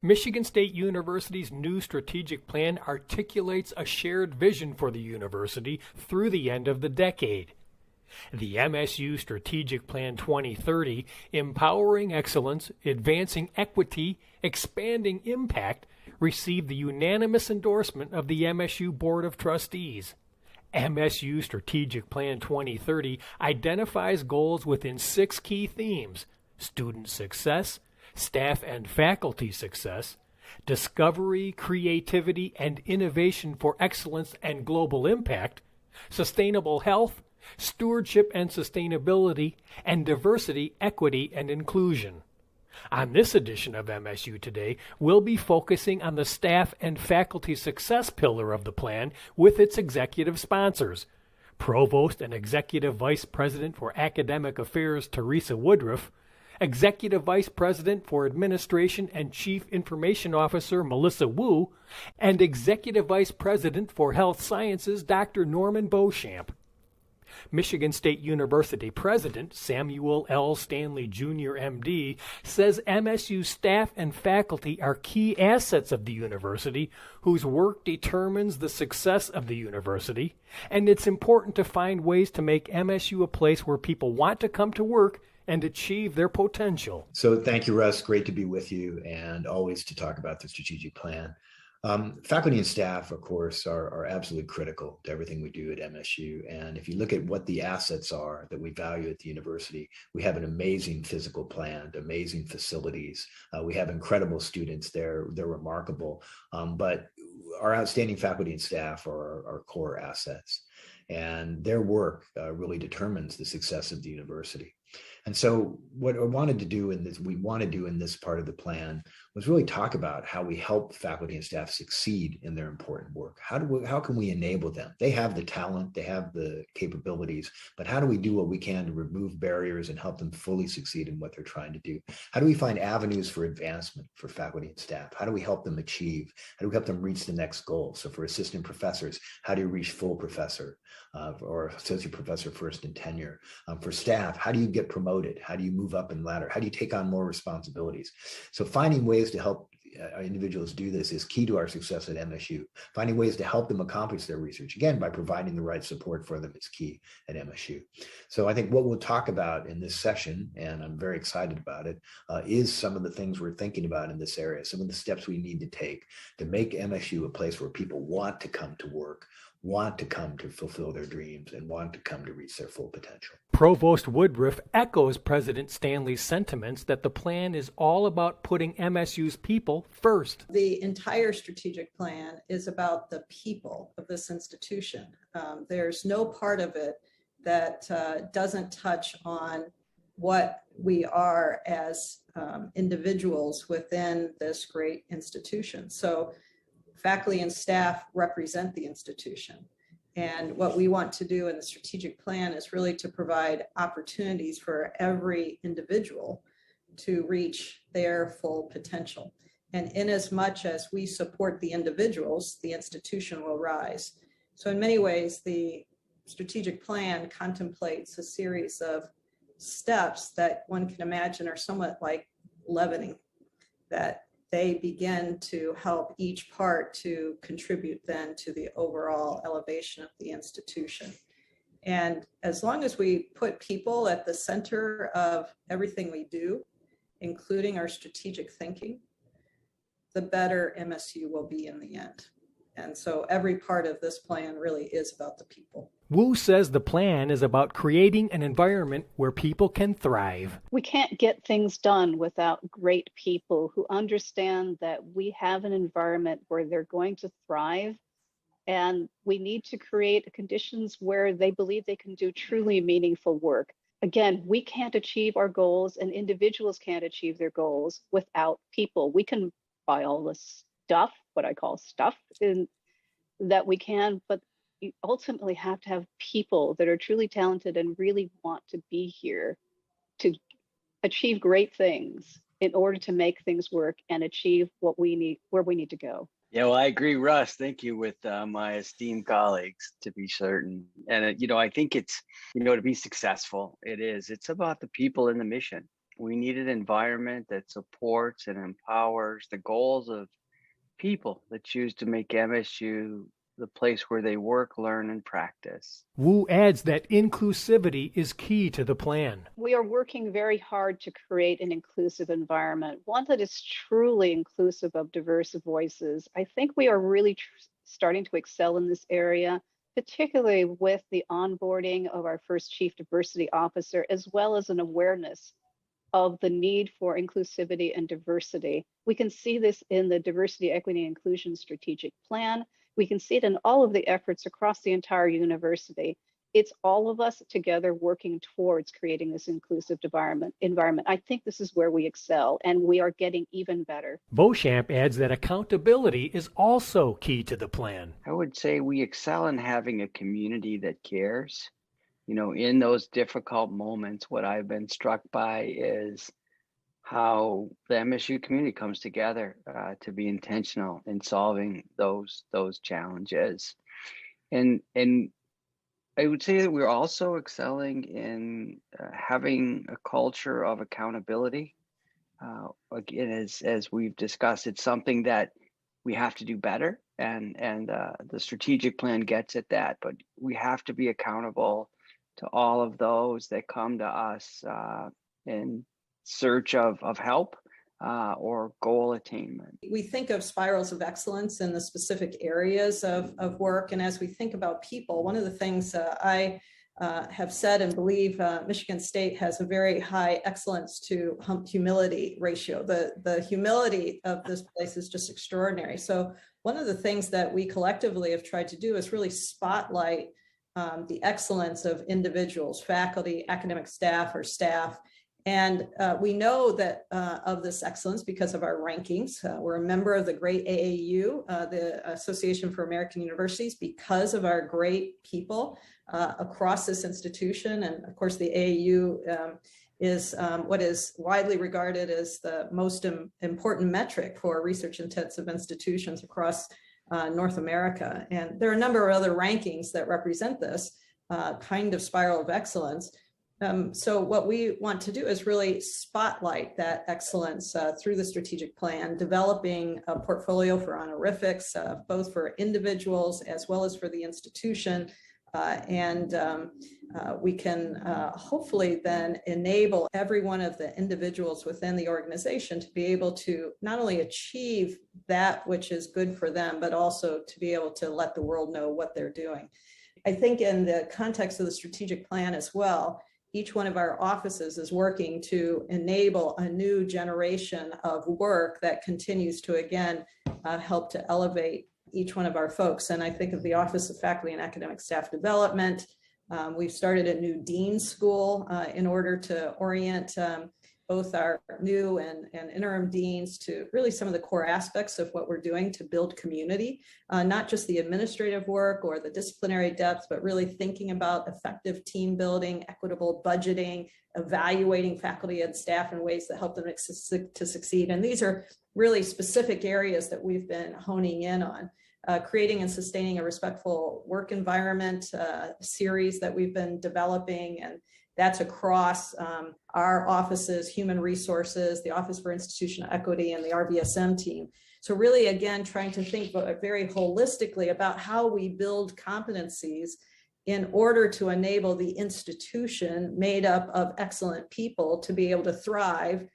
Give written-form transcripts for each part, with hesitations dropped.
Michigan State University's new strategic plan articulates a shared vision for the university through the end of the decade. The MSU Strategic Plan 2030, Empowering Excellence, Advancing Equity, Expanding Impact, received the unanimous endorsement of the MSU Board of Trustees. MSU Strategic Plan 2030 identifies goals within 6 key themes: student success, staff and faculty success, discovery, creativity, and innovation for excellence and global impact, sustainable health, stewardship and sustainability, and diversity, equity, and inclusion. On this edition of MSU Today, we'll be focusing on the staff and faculty success pillar of the plan with its executive sponsors. Provost and Executive Vice President for Academic Affairs Teresa Woodruff, Executive Vice President for Administration and Chief Information Officer Melissa Wu, and Executive Vice President for Health Sciences Dr. Norman Beauchamp. Michigan State University President Samuel L. Stanley Jr., MD, says MSU staff and faculty are key assets of the university whose work determines the success of the university, and it's important to find ways to make MSU a place where people want to come to work and achieve their potential. So thank you, Russ. Great to be with you and always to talk about the strategic plan. Faculty and staff, of course, are absolutely critical to everything we do at MSU. And if you look at what the assets are that we value at the university, we have an amazing physical plant, amazing facilities. We have incredible students there. They're remarkable. But our outstanding faculty and staff are our core assets. And their work really determines the success of the university. And so what I wanted to do in this part of the plan was really talk about how we help faculty and staff succeed in their important work. How can we enable them? They have the talent, they have the capabilities, but how do we do what we can to remove barriers and help them fully succeed in what they're trying to do? How do we find avenues for advancement for faculty and staff? How do we help them achieve? How do we help them reach the next goal? So for assistant professors, how do you reach full professor or associate professor first in tenure? For staff, how do you get promoted? How do you move up in ladder? How do you take on more responsibilities? So finding ways to help individuals do this is key to our success at MSU. Finding ways to help them accomplish their research, again, by providing the right support for them, is key at MSU. So I think what we'll talk about in this session, and I'm very excited about it, is some of the things we're thinking about in this area, some of the steps we need to take to make MSU a place where people want to come to work, want to come to fulfill their dreams, and want to come to reach their full potential. Provost Woodruff echoes President Stanley's sentiments that the plan is all about putting MSU's people first. The entire strategic plan is about the people of this institution. There's no part of it that doesn't touch on what we are as individuals within this great institution. So faculty and staff represent the institution. And what we want to do in the strategic plan is really to provide opportunities for every individual to reach their full potential. And in as much as we support the individuals, the institution will rise. So in many ways, the strategic plan contemplates a series of steps that one can imagine are somewhat like leavening, that they begin to help each part to contribute then to the overall elevation of the institution. And as long as we put people at the center of everything we do, including our strategic thinking, the better MSU will be in the end. And so every part of this plan really is about the people. Wu says the plan is about creating an environment where people can thrive. We can't get things done without great people who understand that we have an environment where they're going to thrive, and we need to create conditions where they believe they can do truly meaningful work. Again, we can't achieve our goals, and individuals can't achieve their goals without people. We can buy all the stuff, what I call stuff, that we can, but you ultimately have to have people that are truly talented and really want to be here to achieve great things in order to make things work and achieve what we need, where we need to go. Yeah, well, I agree, Russ. Thank you, with my esteemed colleagues, to be certain. And, I think it's, to be successful, it's about the people and the mission. We need an environment that supports and empowers the goals of people that choose to make MSU the place where they work, learn, and practice. Wu adds that inclusivity is key to the plan. We are working very hard to create an inclusive environment, one that is truly inclusive of diverse voices. I think we are really starting to excel in this area, particularly with the onboarding of our first Chief Diversity Officer, as well as an awareness of the need for inclusivity and diversity. We can see this in the Diversity, Equity, and Inclusion Strategic Plan. We can see it in all of the efforts across the entire university. It's all of us together working towards creating this inclusive environment. I think this is where we excel, and we are getting even better. Beauchamp adds that accountability is also key to the plan. I would say we excel in having a community that cares. You know, in those difficult moments, what I've been struck by is how the MSU community comes together to be intentional in solving those challenges. And I would say that we're also excelling in having a culture of accountability. Again, as we've discussed, it's something that we have to do better, and the strategic plan gets at that. But we have to be accountable to all of those that come to us in search of help or goal attainment. We think of spirals of excellence in the specific areas of work. And as we think about people, one of the things I have said and believe Michigan State has a very high excellence to humility ratio. The humility of this place is just extraordinary. So one of the things that we collectively have tried to do is really spotlight the excellence of individuals, faculty, academic staff, or staff. And we know that of this excellence because of our rankings. We're a member of the great AAU, the Association for American Universities, because of our great people across this institution. And of course, the AAU is what is widely regarded as the most important metric for research-intensive institutions across North America. And there are a number of other rankings that represent this kind of spiral of excellence. So what we want to do is really spotlight that excellence through the strategic plan, developing a portfolio for honorifics, both for individuals as well as for the institution. We can hopefully then enable every one of the individuals within the organization to be able to not only achieve that which is good for them, but also to be able to let the world know what they're doing. I think in the context of the strategic plan as well, each one of our offices is working to enable a new generation of work that continues to, again, help to elevate each one of our folks. And I think of the Office of Faculty and Academic Staff Development. We've started a new Dean School in order to orient both our new and interim deans to really some of the core aspects of what we're doing to build community, not just the administrative work or the disciplinary depth, but really thinking about effective team building, equitable budgeting, evaluating faculty and staff in ways that help them to succeed. And these are really specific areas that we've been honing in on. Creating and sustaining a respectful work environment series that we've been developing, and that's across our offices, human resources, the Office for Institutional Equity, and the RBSM team. So really, again, trying to think very holistically about how we build competencies in order to enable the institution made up of excellent people to be able to thrive.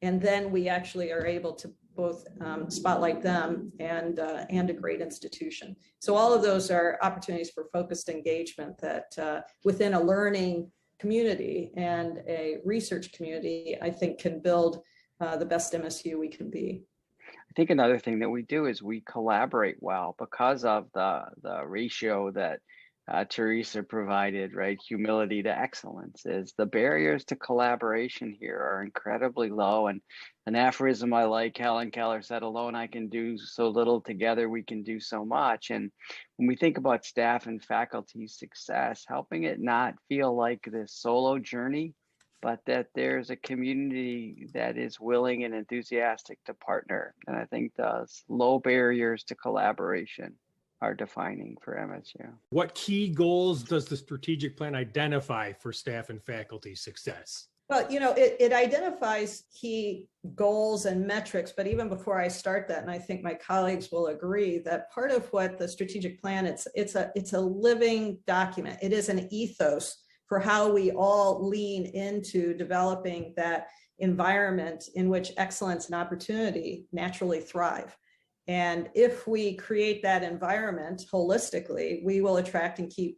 And then we actually are able to both spotlight them and a great institution. So all of those are opportunities for focused engagement that within a learning community and a research community, I think can build the best MSU we can be. I think another thing that we do is we collaborate well because of the ratio that Teresa provided, right? Humility to excellence is the barriers to collaboration here are incredibly low. And an aphorism I like, Helen Keller said, alone I can do so little, together we can do so much. And when we think about staff and faculty success, helping it not feel like this solo journey, but that there's a community that is willing and enthusiastic to partner. And I think those low barriers to collaboration are defining for MSU. What key goals does the strategic plan identify for staff and faculty success? Well, it identifies key goals and metrics, but even before I start that, and I think my colleagues will agree that part of what the strategic plan, it's a living document. It is an ethos for how we all lean into developing that environment in which excellence and opportunity naturally thrive. And if we create that environment holistically, we will attract and keep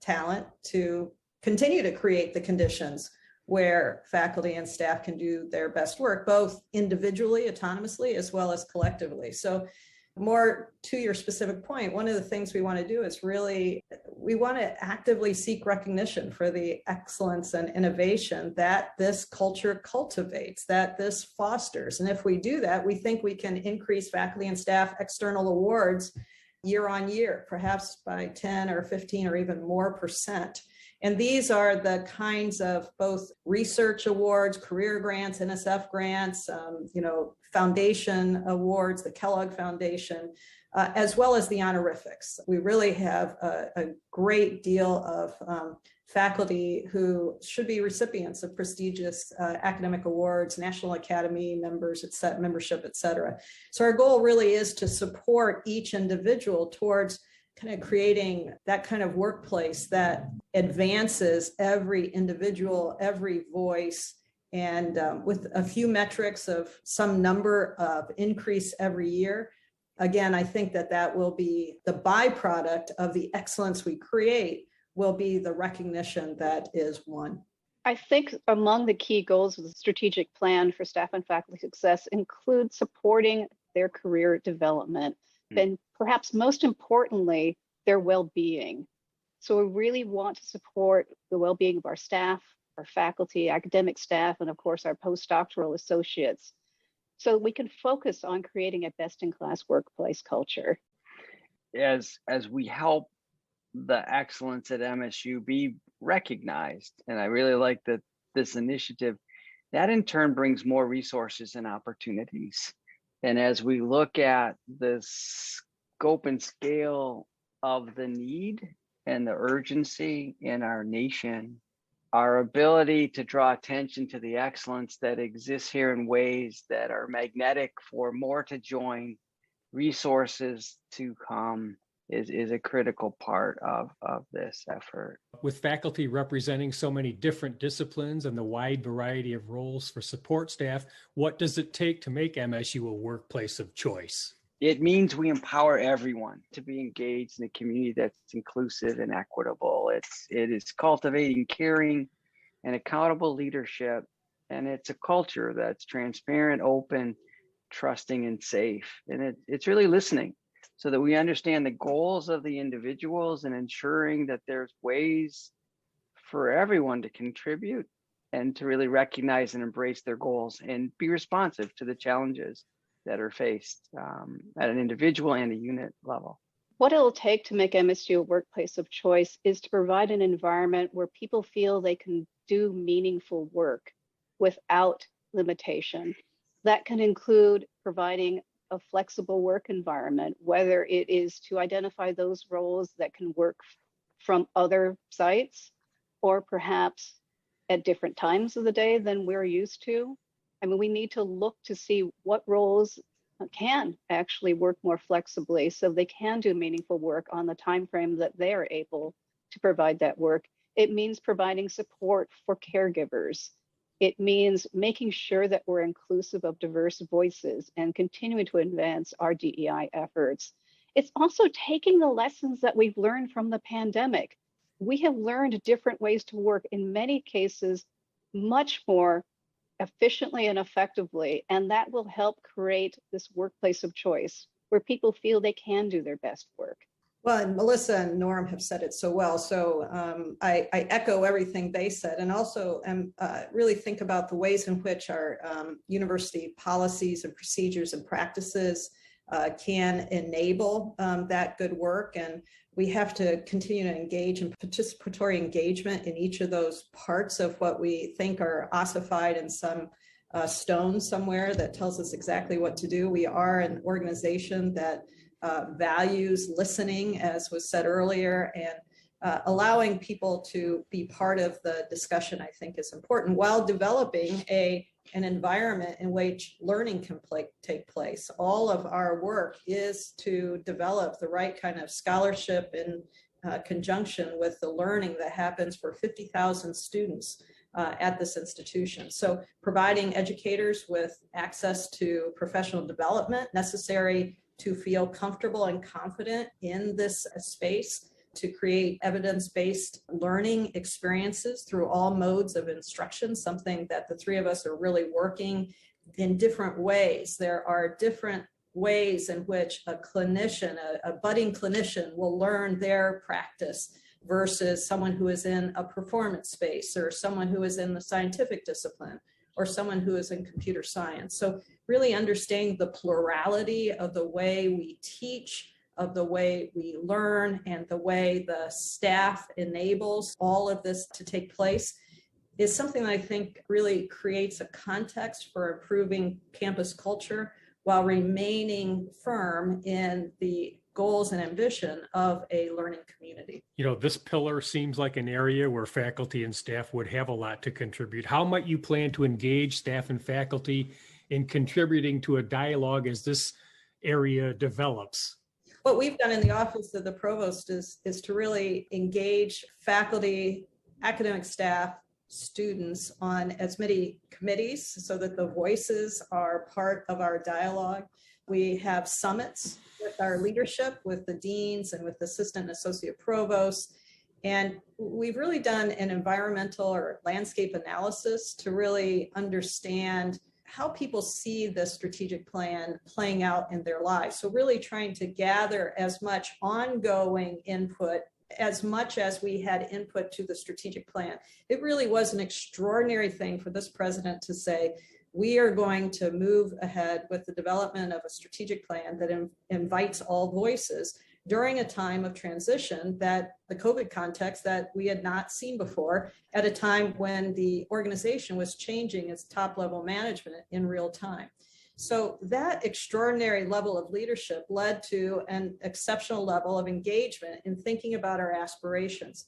talent to continue to create the conditions where faculty and staff can do their best work, both individually, autonomously, as well as collectively. So more to your specific point, one of the things we want to do is we want to actively seek recognition for the excellence and innovation that this culture cultivates, that this fosters. And if we do that, we think we can increase faculty and staff external awards year on year, perhaps by 10 or 15 or even more %. And these are the kinds of both research awards, career grants, NSF grants, foundation awards, the Kellogg Foundation, as well as the honorifics. We really have a great deal of faculty who should be recipients of prestigious academic awards, National Academy membership, et cetera. So our goal really is to support each individual towards kind of creating that kind of workplace that advances every individual, every voice, and with a few metrics of some number of increase every year. Again, I think that will be the byproduct of the excellence we create, will be the recognition that is won. I think among the key goals of the strategic plan for staff and faculty success include supporting their career development, and perhaps most importantly, their well-being. So we really want to support the well-being of our staff, our faculty, academic staff, and of course our postdoctoral associates, so we can focus on creating a best-in-class workplace culture. As we help the excellence at MSU be recognized, and I really like this initiative, that in turn brings more resources and opportunities. And as we look at the scope and scale of the need and the urgency in our nation, our ability to draw attention to the excellence that exists here in ways that are magnetic for more to join, resources to come, is a critical part of this effort. With faculty representing so many different disciplines and the wide variety of roles for support staff, what does it take to make MSU a workplace of choice? It means we empower everyone to be engaged in a community that's inclusive and equitable. It is cultivating caring and accountable leadership, and it's a culture that's transparent, open, trusting, and safe. And it's really listening so that we understand the goals of the individuals and ensuring that there's ways for everyone to contribute and to really recognize and embrace their goals and be responsive to the challenges that are faced at an individual and a unit level. What it'll take to make MSU a workplace of choice is to provide an environment where people feel they can do meaningful work without limitation. That can include providing a flexible work environment, whether it is to identify those roles that can work from other sites or perhaps at different times of the day than we're used to. I mean, we need to look to see what roles can actually work more flexibly so they can do meaningful work on the time frame that they are able to provide that work. It means providing support for caregivers. It means making sure that we're inclusive of diverse voices and continuing to advance our DEI efforts. It's also taking the lessons that we've learned from the pandemic. We have learned different ways to work, in many cases, much more efficiently and effectively, and that will help create this workplace of choice where people feel they can do their best work. Well, and Melissa and Norm have said it so well. So I echo everything they said, and also really think about the ways in which our university policies and procedures and practices can enable that good work. And we have to continue to engage in participatory engagement in each of those parts of what we think are ossified in some stone somewhere that tells us exactly what to do. We are an organization that values listening, as was said earlier, and allowing people to be part of the discussion, I think, is important while developing an environment in which learning can take place. All of our work is to develop the right kind of scholarship in conjunction with the learning that happens for 50,000 students at this institution. So providing educators with access to professional development necessary to feel comfortable and confident in this space, to create evidence-based learning experiences through all modes of instruction, something that the three of us are really working in different ways. There are different ways in which a clinician, a budding clinician, will learn their practice versus someone who is in a performance space, or someone who is in the scientific discipline, or someone who is in computer science. So really understanding the plurality of the way we teach, of the way we learn, and the way the staff enables all of this to take place is something that I think really creates a context for improving campus culture while remaining firm in the goals and ambition of a learning community. This pillar seems like an area where faculty and staff would have a lot to contribute. How might you plan to engage staff and faculty in contributing to a dialogue as this area develops? What we've done in the Office of the Provost is to really engage faculty, academic staff, students on as many committees so that the voices are part of our dialogue. We have summits with our leadership, with the deans and with the assistant and associate provosts. And we've really done an environmental or landscape analysis to really understand how people see the strategic plan playing out in their lives. So really trying to gather as much ongoing input as much as we had input to the strategic plan. It really was an extraordinary thing for this president to say, we are going to move ahead with the development of a strategic plan that invites all voices during a time of transition, that the COVID context that we had not seen before, at a time when the organization was changing its top level management in real time. So that extraordinary level of leadership led to an exceptional level of engagement in thinking about our aspirations.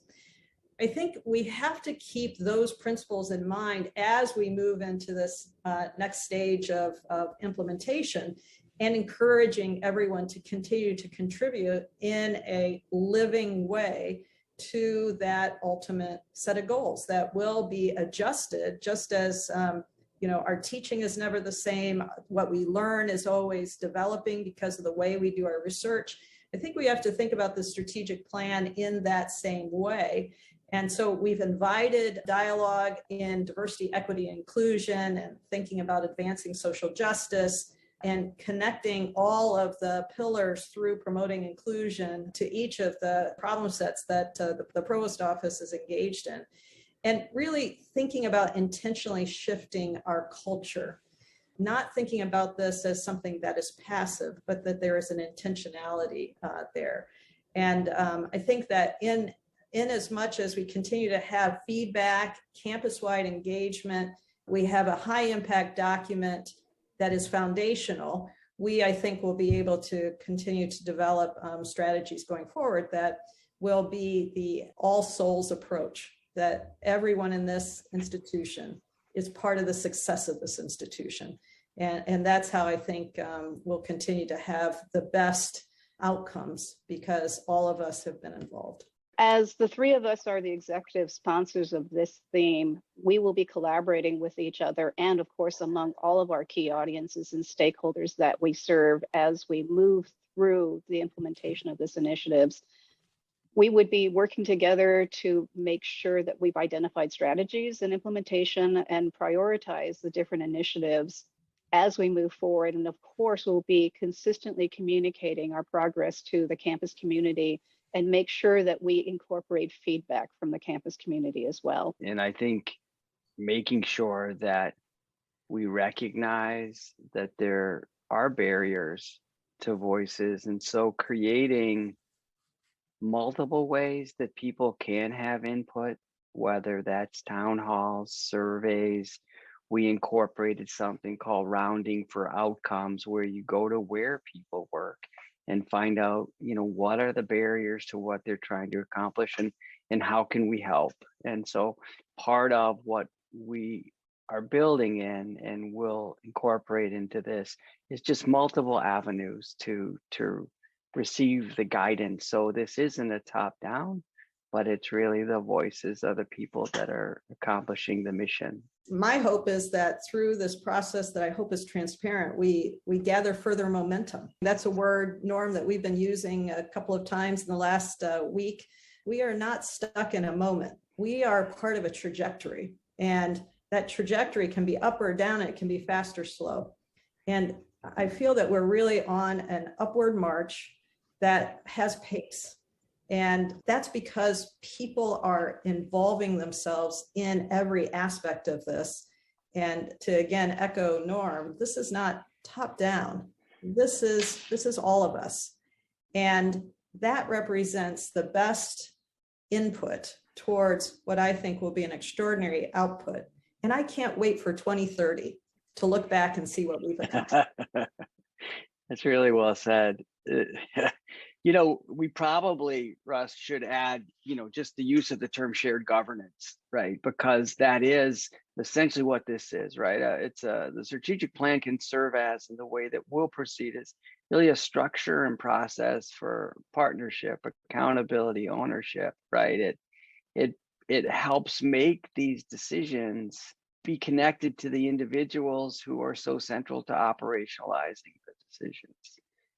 I think we have to keep those principles in mind as we move into this next stage of implementation, and encouraging everyone to continue to contribute in a living way to that ultimate set of goals that will be adjusted, just as our teaching is never the same. What we learn is always developing because of the way we do our research. I think we have to think about the strategic plan in that same way. And so we've invited dialogue in diversity, equity, and inclusion, and thinking about advancing social justice and connecting all of the pillars through promoting inclusion to each of the problem sets that the provost office is engaged in. And really thinking about intentionally shifting our culture, not thinking about this as something that is passive, but that there is an intentionality there. And I think that in as much as we continue to have feedback, campus-wide engagement, we have a high impact document that is foundational. We, I think, will be able to continue to develop strategies going forward that will be the all souls approach, that everyone in this institution is part of the success of this institution. And that's how I think we'll continue to have the best outcomes, because all of us have been involved. As the three of us are the executive sponsors of this theme, we will be collaborating with each other and, of course, among all of our key audiences and stakeholders that we serve as we move through the implementation of this initiatives. We would be working together to make sure that we've identified strategies and implementation and prioritize the different initiatives as we move forward. And of course, we'll be consistently communicating our progress to the campus community and make sure that we incorporate feedback from the campus community as well. And I think making sure that we recognize that there are barriers to voices, and so creating multiple ways that people can have input, whether that's town halls, surveys, we incorporated something called rounding for outcomes, where you go to where people work and find out, what are the barriers to what they're trying to accomplish, and how can we help. And so part of what we are building in and will incorporate into this is just multiple avenues to receive the guidance. So this isn't a top down, but it's really the voices of the people that are accomplishing the mission. My hope is that through this process that I hope is transparent, we gather further momentum. That's a word, Norm, that we've been using a couple of times in the last week. We are not stuck in a moment. We are part of a trajectory, and that trajectory can be up or down. It can be fast or slow. And I feel that we're really on an upward march that has pace. And that's because people are involving themselves in every aspect of this. And to again echo Norm, this is not top down. This is all of us. And that represents the best input towards what I think will be an extraordinary output. And I can't wait for 2030 to look back and see what we've accomplished. That's really well said. We probably, Russ, should add, just the use of the term shared governance, right? Because that is essentially what this is, right? The strategic plan can serve as, and the way that we'll proceed is really a structure and process for partnership, accountability, ownership, right? It helps make these decisions be connected to the individuals who are so central to operationalizing the decisions.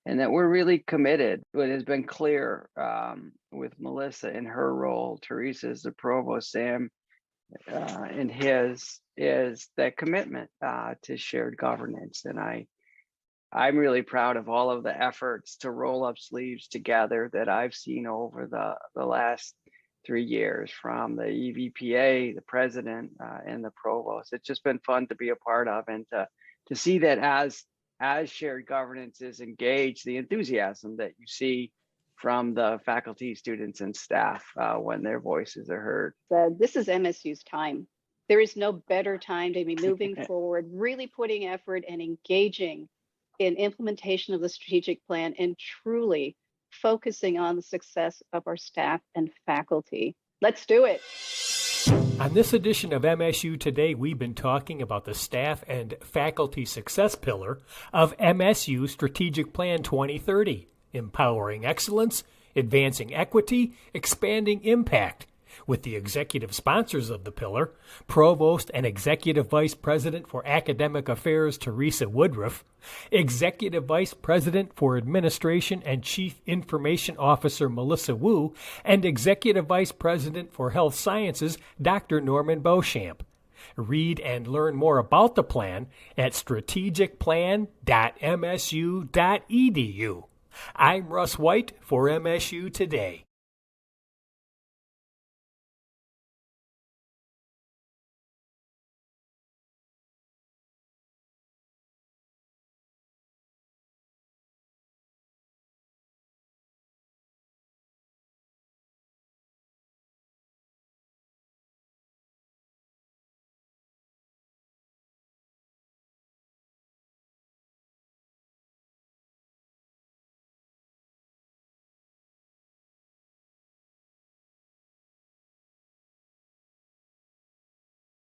And that we're really committed. What has been clear with Melissa in her role, Teresa as the provost, Sam in his, is that commitment to shared governance. And I'm really proud of all of the efforts to roll up sleeves together that I've seen over the last 3 years, from the EVPA, the president, and the provost. It's just been fun to be a part of, and to see that as shared governance is engaged, the enthusiasm that you see from the faculty, students, and staff when their voices are heard. This is MSU's time. There is no better time to be moving forward, really putting effort and engaging in implementation of the strategic plan, and truly focusing on the success of our staff and faculty. Let's do it. On this edition of MSU Today, we've been talking about the staff and faculty success pillar of MSU Strategic Plan 2030, empowering excellence, advancing equity, expanding impact, with the executive sponsors of the pillar, Provost and Executive Vice President for Academic Affairs Teresa Woodruff, Executive Vice President for Administration and Chief Information Officer Melissa Wu, and Executive Vice President for Health Sciences Dr. Norman Beauchamp. Read and learn more about the plan at strategicplan.msu.edu. I'm Russ White for MSU Today.